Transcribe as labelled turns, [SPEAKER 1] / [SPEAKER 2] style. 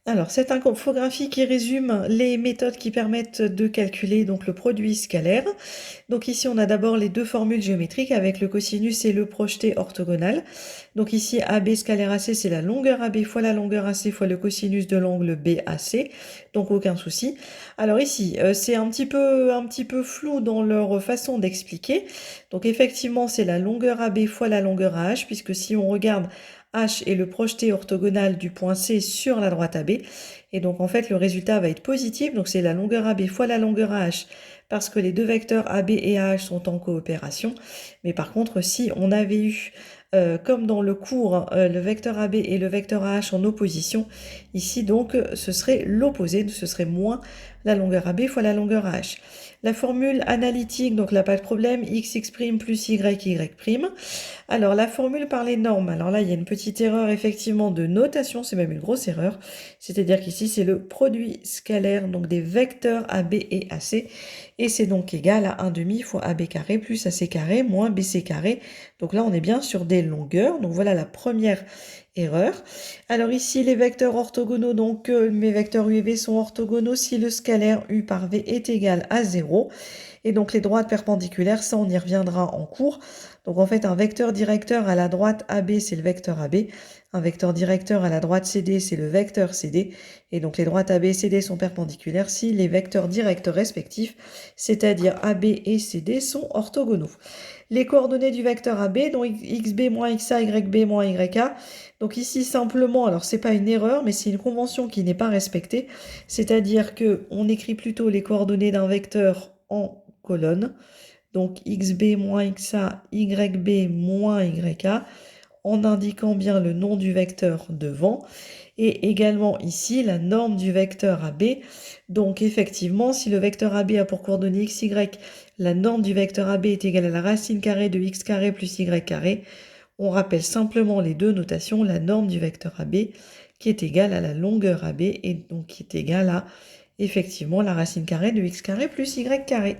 [SPEAKER 1] Alors, cette infographie qui résume les méthodes qui permettent de calculer donc le produit scalaire. Donc ici, on a d'abord les deux formules géométriques avec le cosinus et le projeté orthogonal. Donc ici, AB scalaire AC, c'est la longueur AB fois la longueur AC fois le cosinus de l'angle BAC. Donc aucun souci. Alors ici, c'est un petit peu flou dans leur façon d'expliquer. Donc effectivement, c'est la longueur AB fois la longueur AH, puisque si on regarde H est le projeté orthogonal du point C sur la droite AB. Et donc en fait, le résultat va être positif. Donc c'est la longueur AB fois la longueur AH parce que les deux vecteurs AB et AH sont en coopération. Mais par contre, si on avait eu, comme dans le cours, le vecteur AB et le vecteur AH en opposition, ici donc ce serait l'opposé, ce serait moins la longueur AB fois la longueur AH. La formule analytique, donc là pas de problème, x plus y, y'. Alors, la formule par les normes, alors là, il y a une petite erreur effectivement de notation, c'est même une grosse erreur. C'est-à-dire qu'ici, c'est le produit scalaire, donc des vecteurs AB et AC. Et c'est donc égal à 1 demi fois AB carré plus AC carré moins BC carré. Donc là, on est bien sur des longueurs. Donc voilà la première erreur. Alors ici, les vecteurs orthogonaux, donc mes vecteurs U et V sont orthogonaux si le scalaire U par V est égal à 0. Et donc les droites perpendiculaires, ça on y reviendra en cours. Donc en fait un vecteur directeur à la droite AB c'est le vecteur AB, un vecteur directeur à la droite CD c'est le vecteur CD, et donc les droites AB et CD sont perpendiculaires si les vecteurs directeurs respectifs, c'est-à-dire AB et CD, sont orthogonaux. Les coordonnées du vecteur AB, donc xb moins xa, yb moins yk. Donc ici simplement, alors c'est pas une erreur, mais c'est une convention qui n'est pas respectée, c'est-à-dire que on écrit plutôt les coordonnées d'un vecteur en colonne, donc xb moins xa, yb moins yk, en indiquant bien le nom du vecteur devant, et également ici la norme du vecteur AB. Donc effectivement, si le vecteur AB a pour coordonnées x, y, la norme du vecteur AB est égale à la racine carrée de x carré plus y carré, on rappelle simplement les deux notations, la norme du vecteur AB qui est égale à la longueur AB et donc qui est égale à effectivement la racine carrée de x carré plus y carré.